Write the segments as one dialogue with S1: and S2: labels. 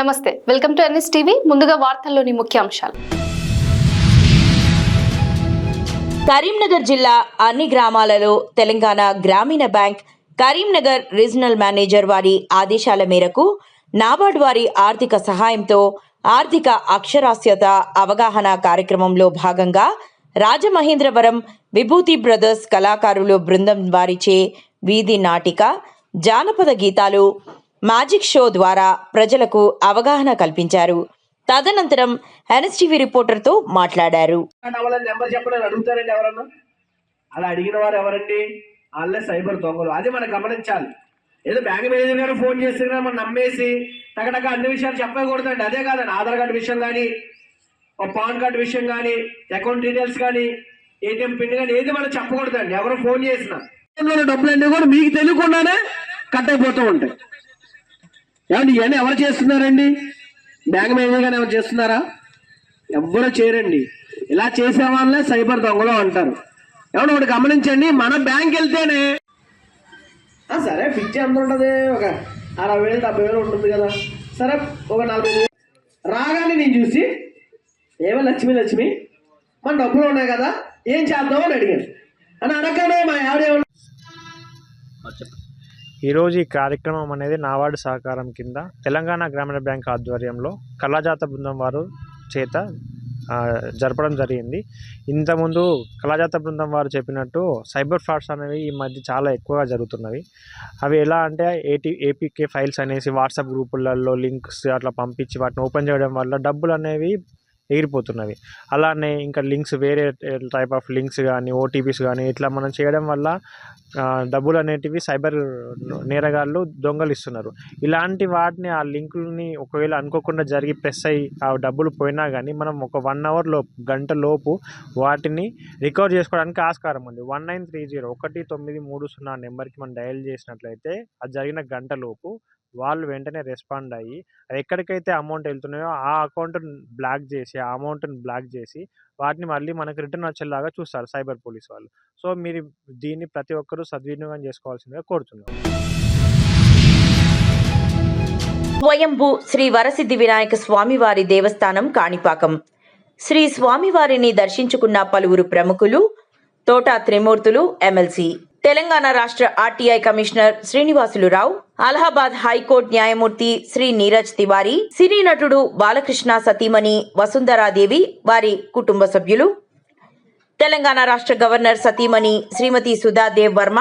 S1: నమస్తే, welcome to NS TV. ముందుగా వార్తల్లోని ముఖ్యాంశాలు.
S2: కరీంనగర్ జిల్లా అన్ని గ్రామాలలో తెలంగాణ గ్రామీణ బ్యాంక్ కరీంనగర్ రీజనల్ మేనేజర్ వారి ఆదేశాల మేరకు నాబార్డ్ వారి ఆర్థిక సహాయంతో ఆర్థిక అక్షరాస్యత అవగాహన కార్యక్రమంలో భాగంగా రాజమహేంద్రవరం విభూతి బ్రదర్స్ కళాకారులు బృందం వారిచే వీధి నాటిక, జానపద గీతాలు, మ్యాజిక్ షో ద్వారా ప్రజలకు అవగాహన కల్పించారు. తదనంతరం ఎన్ఎస్టీవీ రిపోర్టర్తో మాట్లాడారు.
S3: అలా అడిగిన వారు ఎవరండి? వాళ్ళే సైబర్ దొంగలు. అది మనం గమనించాలి. ఏదో బ్యాంక్ మేనేజర్ గారు ఫోన్ చేస్తే మనం నమ్మేసి టకటక అన్ని విషయాలు చెప్పకూడదండి. అదే కాదండి, ఆధార్ కార్డు విషయం కానీ, పాన్ కార్డు విషయం కానీ, అకౌంట్ డీటెయిల్స్ కానీ, ఏటీఎం పిన్ కానీ ఏది మనం చెప్పకూడదండి. ఎవరు ఫోన్ చేసినా డబ్బులు అన్నీ కూడా మీకు తెలియకుండానే కట్ అయిపోతూ ఉంటాయి. ఏమండి ఇవన్నీ ఎవరు చేస్తున్నారండి? బ్యాంక్ మేనేజర్ గారు ఎవరు చేస్తున్నారా? ఎవ్వరూ చేయరండి. ఇలా చేసే వాళ్ళే సైబర్ దొంగలు అంటారు. ఏమన్నా ఒకటి గమనించండి, మన బ్యాంక్ వెళ్తేనే సరే ఫిక్స్ ఎంత ఉంటుంది, ఒక 60,000 70,000 ఉంటుంది కదా. సరే ఒక 40,000 రాగానే నేను చూసి ఏమో లక్ష్మి మన డబ్బులు ఉన్నాయి కదా, ఏం చేద్దామో అని అడిగాను. అని అడగనే మా ఆవిడ
S4: ఈరోజు ఈ కార్యక్రమం అనేది నాబార్డు సహకారం కింద తెలంగాణ గ్రామీణ బ్యాంక్ ఆధ్వర్యంలో కళాజాత బృందం వారు చేత జరపడం జరిగింది. ఇంతకుముందు కళాజాత బృందం వారు చెప్పినట్టు సైబర్ ఫ్రాడ్స్ అనేవి ఈ మధ్య చాలా ఎక్కువగా జరుగుతున్నవి. అవి ఎలా అంటే ఏపీకే ఫైల్స్ అనేసి వాట్సాప్ గ్రూపులలో లింక్స్ అట్లా పంపించి వాటిని ఓపెన్ చేయడం వల్ల డబ్బులు అనేవి ఎగిరిపోతున్నవి. అలానే ఇంకా లింక్స్, వేరే టైప్ ఆఫ్ లింక్స్ కానీ, ఓటీపీస్ కానీ ఇట్లా మనం చేయడం వల్ల డబ్బులు అనేటివి సైబర్ నేరగాళ్ళు దొంగలిస్తున్నారు. ఇలాంటి వాటిని, ఆ లింకులని ఒకవేళ అనుకోకుండా జరిగి ప్రెస్ అయ్యి ఆ డబ్బులు పోయినా కానీ మనం ఒక 1 అవర్ లోపు, గంట లోపు వాటిని రికవర్ చేసుకోవడానికి ఆస్కారం ఉంది. 1930 నెంబర్కి మనం డయల్ చేసినట్లయితే అది జరిగిన గంట లోపు వాళ్ళు వెంటనే రెస్పాండ్ అయ్యి అది ఎక్కడికైతే అమౌంట్ వెళ్తున్నాయో ఆ అకౌంట్ని బ్లాక్ చేసి, ఆ అమౌంట్ని బ్లాక్ చేసి వాటిని మళ్ళీ మనకు రిటర్న్ వచ్చేలాగా చూస్తారు సైబర్ పోలీస్ వాళ్ళు. సో మీరు దీన్ని ప్రతి ఒక్కరూ సద్వినియోగం చేసుకోవాల్సిందిగా కోరుతున్నాం.
S2: స్వయంభూ శ్రీ వరసిద్ధి వినాయక స్వామివారి దేవస్థానం కాణిపాకం. శ్రీ స్వామివారిని దర్శించుకున్న పలువురు ప్రముఖులు, తోట త్రిమూర్తులు, ఎమ్మెల్సీ, తెలంగాణ రాష్ట్ర ఆర్టీఐ కమిషనర్ శ్రీనివాసులురావు, అలహాబాద్ హైకోర్టు న్యాయమూర్తి శ్రీ నీరజ్ తివారీ, సినీ నటుడు బాలకృష్ణ సతీమణి వసుంధరాదేవి వారి కుటుంబ సభ్యులు, తెలంగాణ రాష్ట్ర గవర్నర్ సతీమణి శ్రీమతి సుధాదేవ్ వర్మ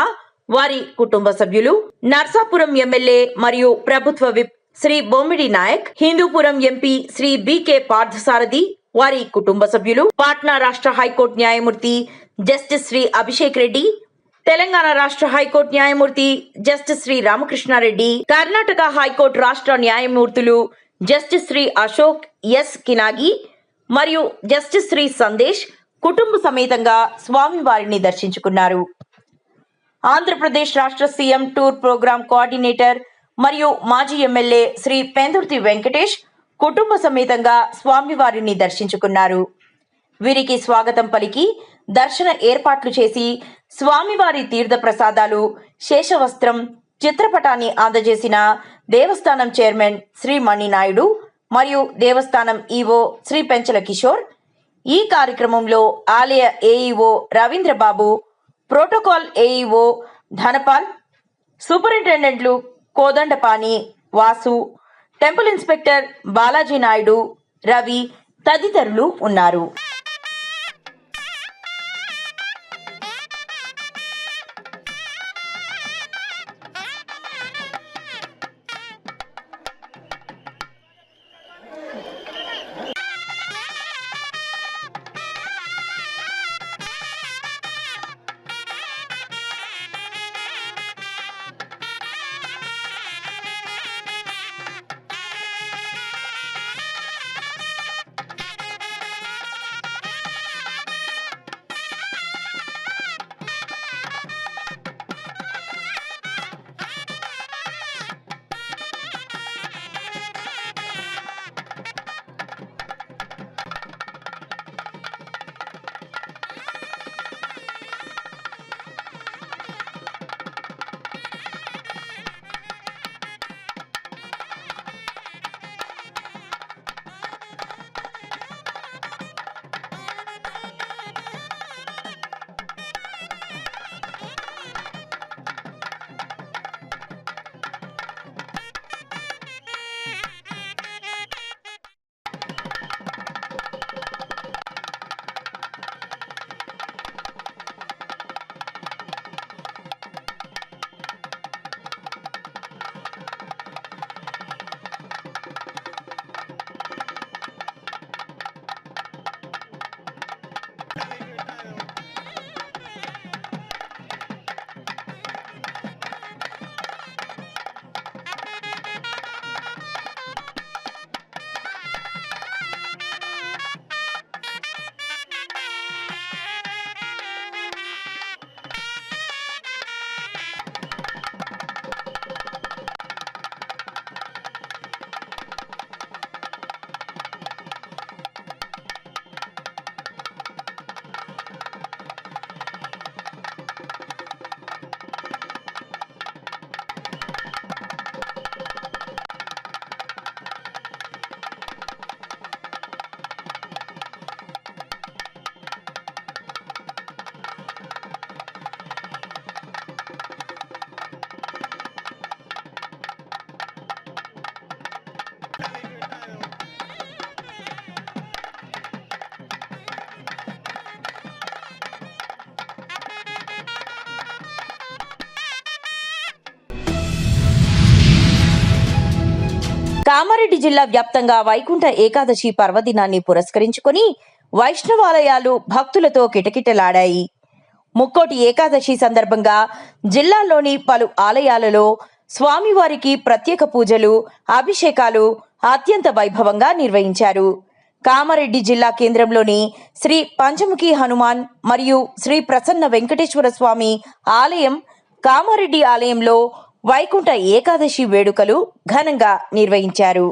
S2: వారి కుటుంబ సభ్యులు, నర్సాపురం ఎమ్మెల్యే మరియు ప్రభుత్వ విప్ శ్రీ బొమ్మిడి నాయక్, హిందూపురం ఎంపీ శ్రీ బికే పార్థసారథి వారి కుటుంబ సభ్యులు, పాట్నా రాష్ట్ర హైకోర్టు న్యాయమూర్తి జస్టిస్ శ్రీ అభిషేక్ రెడ్డి, తెలంగాణ రాష్ట్ర హైకోర్టు న్యాయమూర్తి జస్టిస్ శ్రీ రామకృష్ణారెడ్డి, కర్ణాటక హైకోర్టు రాష్ట్ర న్యాయమూర్తులు జస్టిస్ శ్రీ అశోక్ ఎస్ కినాగి మరియు జస్టిస్ శ్రీ సందేశ్ కుటుంబ సమేతంగా స్వామివారిని దర్శించుకున్నారు. ఆంధ్రప్రదేశ్ రాష్ట్ర సీఎం టూర్ ప్రోగ్రాం కోఆర్డినేటర్ మరియు మాజీ ఎమ్మెల్యే శ్రీ పెందుర్తి వెంకటేష్ కుటుంబ సమేతంగా స్వామివారిని దర్శించుకున్నారు. వీరికి స్వాగతం పలికి దర్శన ఏర్పాట్లు చేసి స్వామివారి తీర్థ ప్రసాదాలు, శేషవస్త్రం, చిత్రపటాన్ని అందజేసిన దేవస్థానం చైర్మన్ శ్రీ మణినాయుడు మరియు దేవస్థానం ఈవో శ్రీ పెంచల కిషోర్. ఈ కార్యక్రమంలో ఆలయ AEO Ravindrababu, protocol AEO Dhanpal, సూపరింటెండెంట్లు కోదండపాణి, వాసు, టెంపుల్ ఇన్స్పెక్టర్ బాలాజీ నాయుడు, రవి తదితరులు ఉన్నారు. కామారెడ్డి జిల్లా వ్యాప్తంగా వైకుంఠ ఏకాదశి పర్వదినాన్ని పురస్కరించుకొని వైష్ణవాలయాలు భక్తులతో కిటకిటలాడాయి. ముక్కోటి ఏకాదశి సందర్భంగా జిల్లాలోని పలు ఆలయాలలో స్వామివారికి ప్రత్యేక పూజలు, అభిషేకాలు అత్యంత వైభవంగా నిర్వహించారు. కామారెడ్డి జిల్లా కేంద్రంలోని శ్రీ పంచముఖి హనుమాన్ మరియు శ్రీ ప్రసన్న వెంకటేశ్వర స్వామి ఆలయం కామారెడ్డి ఆలయంలో వైకుంఠ ఏకాదశి వేడుకలు ఘనంగా నిర్వహించారు.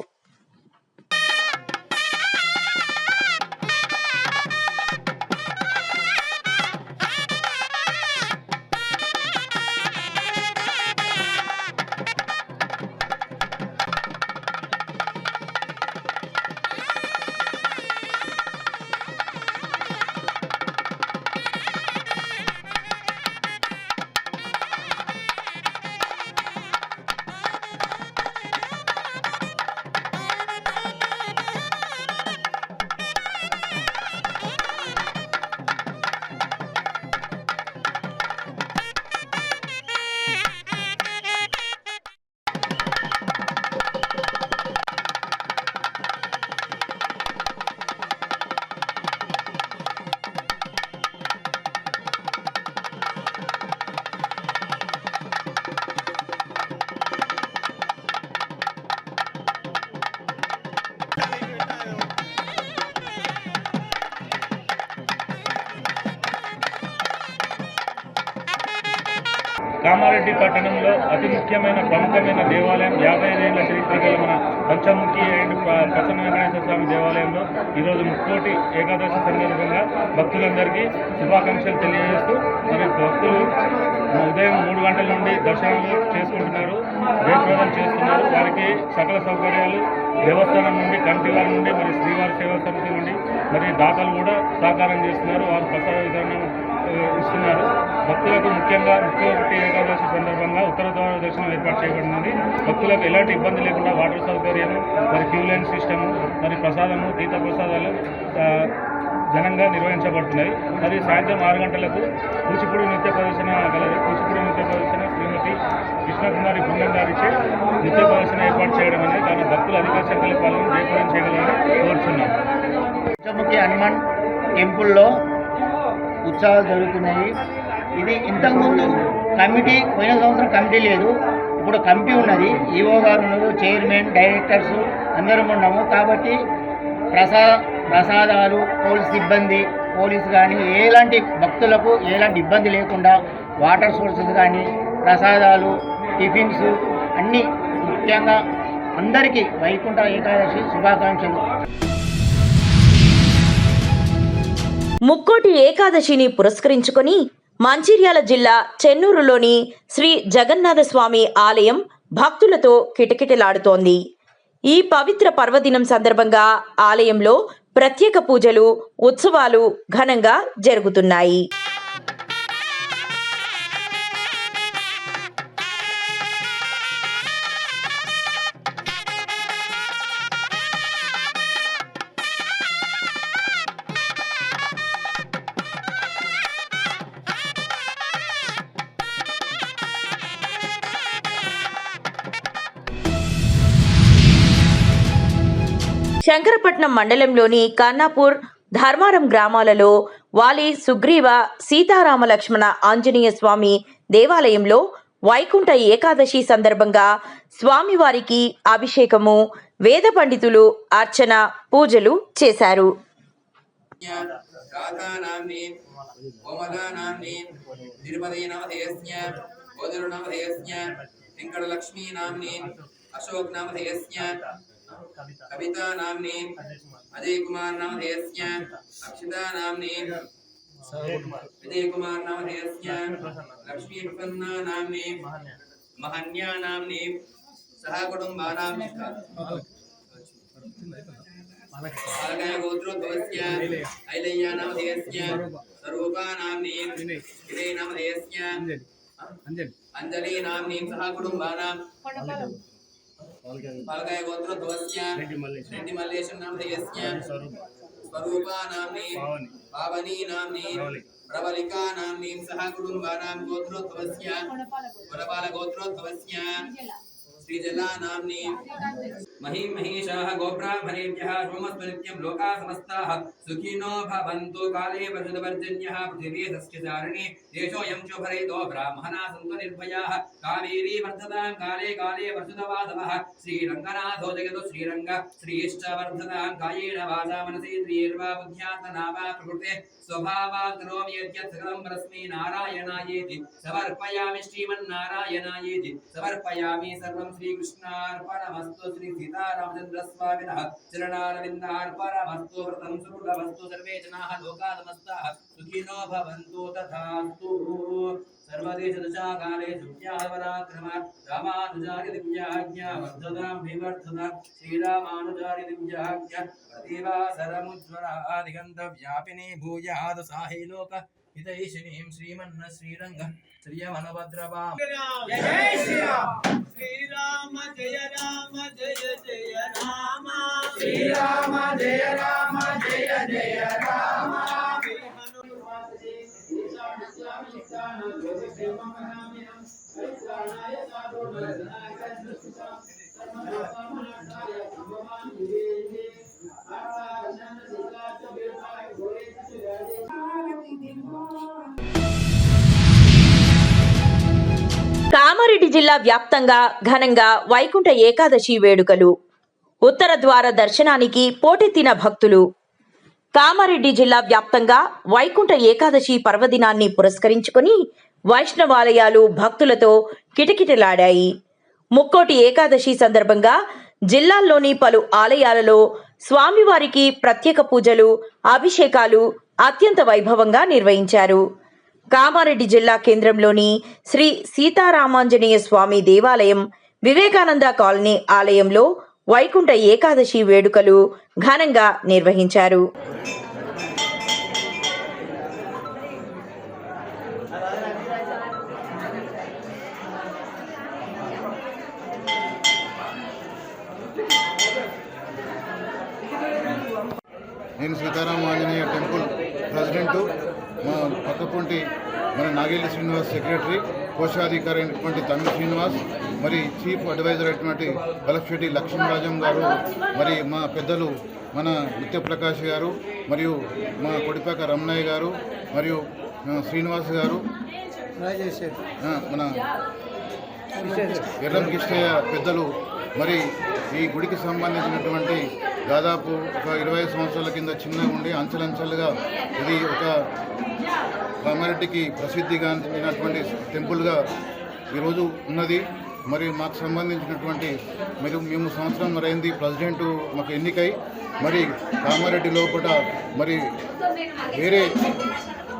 S5: కామారెడ్డి పట్టణంలో అతి ముఖ్యమైన ప్రముఖమైన దేవాలయం 55 ఏళ్ల చరిత్ర గల మన పంచముఖి అండ్ ప్రసన్న వెంకటేశ్వర స్వామి దేవాలయంలో ఈరోజు ముక్కోటి ఏకాదశి సందర్భంగా భక్తులందరికీ శుభాకాంక్షలు తెలియజేస్తూ మరి భక్తులు ఉదయం 3 గంటల నుండి దర్శనాలు చేసుకుంటున్నారు, జయప్రదం చేస్తున్నారు. వారికి సకల సౌకర్యాలు దేవస్థానం నుండి, కమిటీ వారి నుండి, మరి శ్రీవారి సేవా సమితి నుండి మరి దాతలు కూడా సహకారం చేస్తున్నారు. వారు ప్రసాద వితరణ ఇస్తున్నారు. భక్తులకు ముఖ్యంగా ముక్కోటి ఏకాదశి సందర్భంగా ఉత్తర ద్వార దర్శనం ఏర్పాటు చేయబడినది. భక్తులకు ఎలాంటి ఇబ్బంది లేకుండా వాటర్ సౌకర్యము, మరి క్యూ లైన్ సిస్టము, మరి ప్రసాదము, తీర్థ ప్రసాదాలు ఘనంగా నిర్వహించబడుతున్నాయి. మరి సాయంత్రం 6 గంటలకు కూచిపూడి నృత్య ప్రదర్శన కలదు. కూచిపూడి నృత్య ప్రదర్శన శ్రీమతి కృష్ణకుమారి బృందం గారిచే నృత్య ప్రదర్శన ఏర్పాటు చేయడం అనేది దాని భక్తులు అధిక సంఖ్యలో పాల్గొని జయప్రదం చేయగలరని కోరుతున్నాం.
S6: పంచముఖి హనుమాన్ టెంపుల్లో ఉత్సవాలు జరుగుతున్నాయి. ఇది ఇంతకుముందు కమిటీ, పోయిన సంవత్సరం కమిటీ లేదు, ఇప్పుడు కమిటీ ఉన్నది. ఈఓ గారు ఉన్నారు, చైర్మన్, డైరెక్టర్స్ అందరం ఉన్నాము. కాబట్టి ప్రసాదాలు, పోలీస్ సిబ్బంది, పోలీసు కానీ ఎలాంటి భక్తులకు ఎలాంటి ఇబ్బంది లేకుండా వాటర్ సోర్సెస్ కానీ, ప్రసాదాలు, టిఫిన్స్ అన్నీ ముఖ్యంగా అందరికీ వైకుంఠ ఏకాదశి శుభాకాంక్షలు.
S2: ముక్కోటి ఏకాదశిని పురస్కరించుకొని మంచిర్యాల జిల్లా చెన్నూరులోని శ్రీ జగన్నాథ స్వామి ఆలయం భక్తులతో కిటకిటలాడుతోంది. ఈ పవిత్ర పర్వదినం సందర్భంగా ఆలయంలో ప్రత్యేక పూజలు, ఉత్సవాలు ఘనంగా జరుగుతున్నాయి. శంకరపట్నం మండలంలోని కన్నాపూర్, ధర్మారం గ్రామాలలో వాలి సుగ్రీవ, సీతారామ లక్ష్మణ ఆంజనేయ స్వామి దేవాలయంలో వైకుంఠ ఏకాదశి సందర్భంగా స్వామివారికి అభిషేకము, వేద పండితులు అర్చన, పూజలు చేశారు.
S7: कविता नामनी, अजय कुमार नामधेयस्य, अक्षिता नामनी, विजय कुमार नामधेयस्य, लक्ष्मी प्रसन्ना नामनी, महन्या नामनी, सह कुटुंबानां अलगय गोत्रोद्भवस्य, ऐलय्या नामधेयस्य, स्वरूपा नामनी, विजय नामधेयस्य, अंजलि नामनी, सह कुटुंबानां पालकाय गोत्रोद्भवस्य, रेड्डी मल्लेशं नामधेयस्य, स्वरूपा नाम्नी, पावनी नाम्नी, प्रबलिका नाम्नी, सह कुटुंबानां गोत्रोद्भवस्य, वनपाल गोत्रोद्भवस्य, श्रीजलानाम्नि महीं महिषाः गोब्राह्मणेभ्यः सोमस्तु नित्यं लोकाः समस्ताः सुखिनो भवन्तु काले वर्षदवर्जन्यः पृथिवी सस्यचारिणी देशोऽयं शुभरहितो ब्राह्मणाः सन्तु निर्भयाः कावेरी वर्धतां काले काले वर्षदवासवः श्रीरङ्गनाथो जगतो श्रीरङ्ग श्रीश्च कायेन वाचा मनसेन्द्रियैर्वा बुद्ध्यात्मना वा प्रकृते स्वभावात् करोमि यद्यत् सकलं परस्मै नारायणायेति समर्पयामि श्रीमन्नारायणायेति समर्पयामि सर्वं श्रीकृष्णार्पणमस्तु श्री सीतारामचन्द्रस्वामिनः चरणारविन्दार्पणमस्तु व्रतं सुकृतमस्तु सर्वे जनाः लोकाः समस्ताः सुखिनो भवन्तु तथास्तु सर्वदेशदशाकाले सुख्यावराक्रम रामानुजारि दिव्याज्ञा वर्धतां विवर्धतां श्रीरामानुजारि दिव्याज्ञा प्रतिवासरमुज्ज्वलादिगन्धव्यापिनी भूयाद साहि लोक हितैषिणीं श्रीमन्न श्रीरङ्ग श्रियमनभद्रवाम
S8: जय श्रीराम श्रीराम जय राम जय जय राम श्रीराम जय राम जय जय राम
S2: కామారెడ్డి జిల్లా వ్యాప్తంగా ఘనంగా వైకుంఠ ఏకాదశి వేడుకలు. ఉత్తర ద్వార దర్శనానికి పోటెత్తిన భక్తులు. కామారెడ్డి జిల్లా వ్యాప్తంగా వైకుంఠ ఏకాదశి పర్వదినాన్ని పురస్కరించుకుని వైష్ణవాలయాలు భక్తులతో కిటకిటలాడాయి. ముక్కోటి ఏకాదశి సందర్భంగా జిల్లాల్లోని పలు ఆలయాలలో స్వామివారికి ప్రత్యేక పూజలు, అభిషేకాలు అత్యంత వైభవంగా నిర్వహించారు. కామారెడ్డి జిల్లా కేంద్రంలోని శ్రీ సీతారామాంజనేయ స్వామి దేవాలయం, వివేకానంద కాలనీ ఆలయంలో వైకుంఠ ఏకాదశి వేడుకలు ఘనంగా నిర్వహించారు.
S9: నేను సీతారామాంజనేయ టెంపుల్ ప్రెసిడెంటు, మా పక్కపొంటి మన నాగేలి శ్రీనివాస్ సెక్రటరీ, కోశాధికారి అయినటువంటి తమ్మి శ్రీనివాస్, మరి చీఫ్ అడ్వైజర్ అయినటువంటి బలక్షెట్టి లక్ష్మీరాజం గారు, మరి మా పెద్దలు మన నిత్యప్రకాష్ గారు, మరియు మా కొడిపాక రమణయ్య గారు, మరియు శ్రీనివాస్ గారు, మన ఎర్రం కిష్టయ్య పెద్దలు, మరి ఈ గుడికి సంబంధించినటువంటి దాదాపు ఒక 25 సంవత్సరాల కింద చిన్నగా ఉండి అంచెలంచెలుగా ఇది ఒక కామారెడ్డికి ప్రసిద్ధిగాంచినటువంటి టెంపుల్గా ఈరోజు ఉన్నది. మరి మాకు సంబంధించినటువంటి మేము సంవత్సరం మరైంది ప్రెసిడెంటు మాకు ఎన్నికై, మరి కామారెడ్డి లోపల మరి వేరే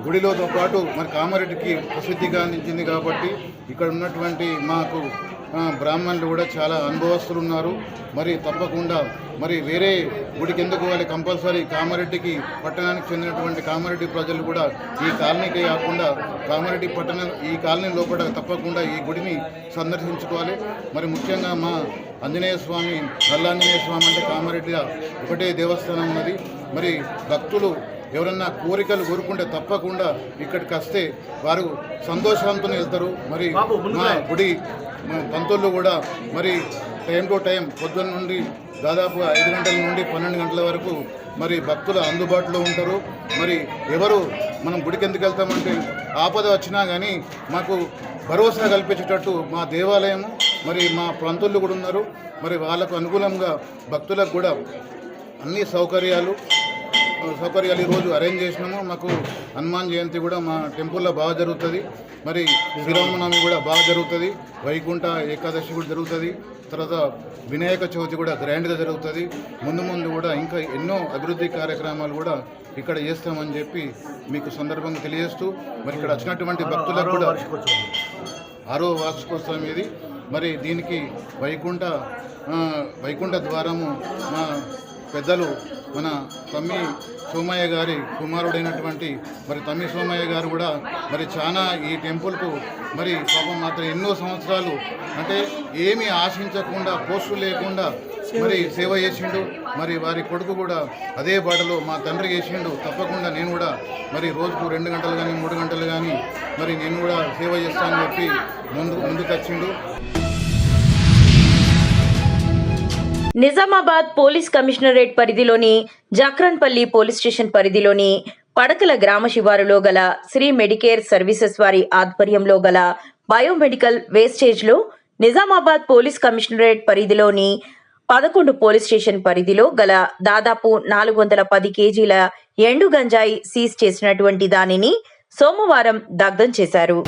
S9: గుడిలోతో పాటు మరి కామారెడ్డికి ప్రసిద్ధిగాంచింది కాబట్టి ఇక్కడ ఉన్నటువంటి మాకు బ్రాహ్మణులు కూడా చాలా అనుభవస్తులు ఉన్నారు. మరి తప్పకుండా మరి వేరే గుడికి ఎందుకు వాళ్ళు కంపల్సరీ కామారెడ్డికి పట్టణానికి చెందినటువంటి కామారెడ్డి ప్రజలు కూడా ఈ కాలనీకి కాకుండా కామారెడ్డి పట్టణం ఈ కాలనీ లోపల తప్పకుండా ఈ గుడిని సందర్శించుకోవాలి. మరి ముఖ్యంగా మా ఆంజనేయ స్వామి, నల్లాంజనేయ స్వామి అంటే కామారెడ్డిలో ఒకటే దేవస్థానం ఉన్నది. మరి భక్తులు ఎవరన్నా కోరికలు కోరుకుంటే తప్పకుండా ఇక్కడికి వస్తే వారు సంతోషంతో వెళ్తారు. మరి మా గుడి పంతులు కూడా మరి టైం టు టైం పొద్దున్న నుండి దాదాపు 5 గంటల నుండి 12 గంటల వరకు మరి భక్తులు అందుబాటులో ఉంటారు. మరి ఎవరు మనం గుడికి ఎందుకు వెళ్తామంటే ఆపద వచ్చినా కానీ మాకు భరోసా కల్పించేటట్టు మా దేవాలయం, మరి మా పంతులు కూడా ఉన్నారు. మరి వాళ్ళకు అనుకూలంగా భక్తులకు కూడా అన్ని సౌకర్యాలు ఈరోజు అరేంజ్ చేసినాము. మాకు హనుమాన్ జయంతి కూడా మా టెంపుల్లో బాగా జరుగుతుంది. మరి శ్రీరామనవమి కూడా బాగా జరుగుతుంది. వైకుంఠ ఏకాదశి కూడా జరుగుతుంది. తర్వాత వినాయక చవితి కూడా గ్రాండ్గా జరుగుతుంది. ముందు కూడా ఇంకా ఎన్నో అభివృద్ధి కార్యక్రమాలు కూడా ఇక్కడ చేస్తామని చెప్పి మీకు సందర్భంగా తెలియజేస్తూ, మరి ఇక్కడ వచ్చినటువంటి భక్తులకు కూడా 6వ వార్షికోత్సవం ఇది. మరి దీనికి వైకుంఠ ద్వారము మా పెద్దలు మన తమ్మి సోమయ్య గారి కుమారుడైనటువంటి మరి తమ్మి సోమయ్య గారు కూడా మరి చాలా ఈ టెంపుల్కు మరి పాపం మాత్రం ఎన్నో సంవత్సరాలు అంటే ఏమీ ఆశించకుండా పోస్టు లేకుండా మరి సేవ చేసిండు. మరి వారి కొడుకు కూడా అదే బాటలో మా తండ్రి చేసిండు. తప్పకుండా నేను కూడా మరి రోజుకు 2 గంటలు కానీ 3 గంటలు కానీ మరి నేను కూడా సేవ చేస్తానని చెప్పి ముందుకు వచ్చిండు.
S2: నిజామాబాద్ పోలీస్ కమిషనరేట్ పరిధిలోని జక్రన్పల్లి పోలీస్ స్టేషన్ పరిధిలోని పడకల గ్రామ శివారులో గల శ్రీ మెడికేర్ సర్వీసెస్ వారి ఆధ్వర్యంలో గల బయోమెడికల్ వేస్టేజ్లో నిజామాబాద్ పోలీస్ కమిషనరేట్ పరిధిలోని 11 పోలీస్ స్టేషన్ పరిధిలో గల దాదాపు 410 కేజీల ఎండు గంజాయి సీజ్ చేసినటువంటి దానిని సోమవారం దగ్ధం చేశారు.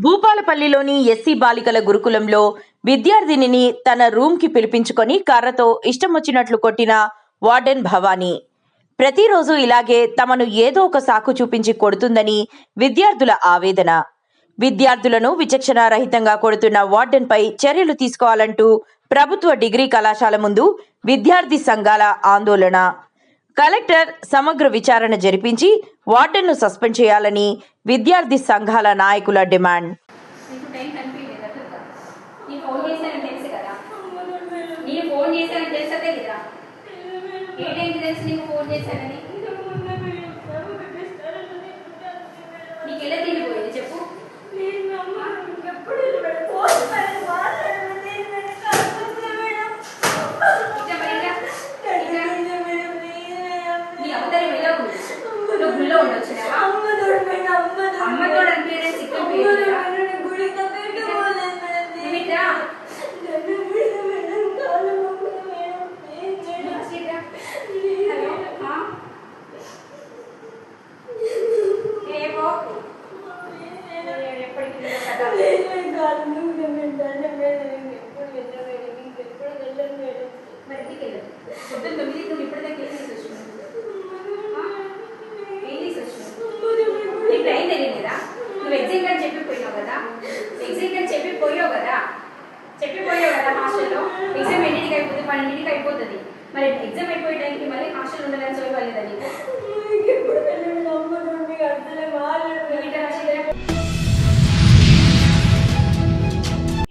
S2: భూపాలపల్లిలోని ఎస్సీ బాలికల గురుకులంలో విద్యార్థినిని తన రూమ్కి పిలిపించుకొని కర్రతో ఇష్టం వచ్చినట్లు కొట్టిన వార్డెన్ భవానీ. ప్రతిరోజు ఇలాగే తమను ఏదో ఒక సాకు చూపించి కొడుతుందని విద్యార్థుల ఆవేదన. విద్యార్థులను విచక్షణారహితంగా కొడుతున్న వార్డెన్పై చర్యలు తీసుకోవాలంటూ ప్రభుత్వ డిగ్రీ కళాశాల ముందు విద్యార్థి సంఘాల ఆందోళన. కలెక్టర్ సమగ్ర విచారణ జరిపించి వార్డెన్ను సస్పెండ్ చేయాలని విద్యార్థి సంఘాల నాయకుల డిమాండ్.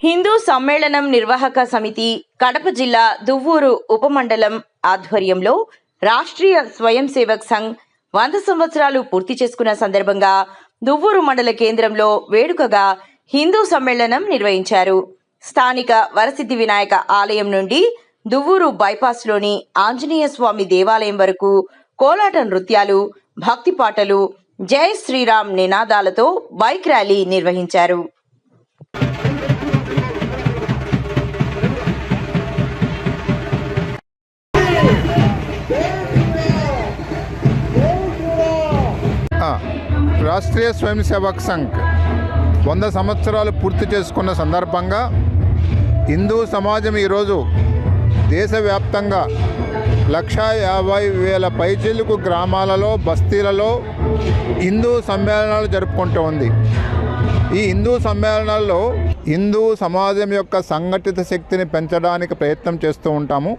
S2: హిందూ సమ్మేళనం నిర్వాహక సమితి కడప జిల్లా దువ్వూరు ఉపమండలం ఆధ్వర్యంలో రాష్ట్రీయ స్వయం సేవక్ సంఘ్ 100 సంవత్సరాలు పూర్తి చేసుకున్న సందర్భంగా దువ్వూరు మండల కేంద్రంలో వేడుకగా హిందూ సమ్మేళనం నిర్వహించారు. స్థానిక వరసిద్ధి వినాయక ఆలయం నుండి దువ్వూరు బైపాస్లోని ఆంజనేయ స్వామి దేవాలయం వరకు కోలాట నృత్యాలు, భక్తి పాటలు, జై శ్రీరామ్ నినాదాలతో బైక్ ర్యాలీ నిర్వహించారు.
S10: రాష్ట్రీయ స్వయం సేవక్ సంఘ్ 100 సంవత్సరాలు పూర్తి చేసుకున్న సందర్భంగా హిందూ సమాజం ఈరోజు దేశవ్యాప్తంగా 150,000 పైచిలుకు గ్రామాలలో, బస్తీలలో హిందూ సమ్మేళనాలు జరుపుకుంటూ ఉంది. ఈ హిందూ సమ్మేళనాల్లో హిందూ సమాజం యొక్క సంఘటిత శక్తిని పెంచడానికి ప్రయత్నం చేస్తూ ఉంటాము.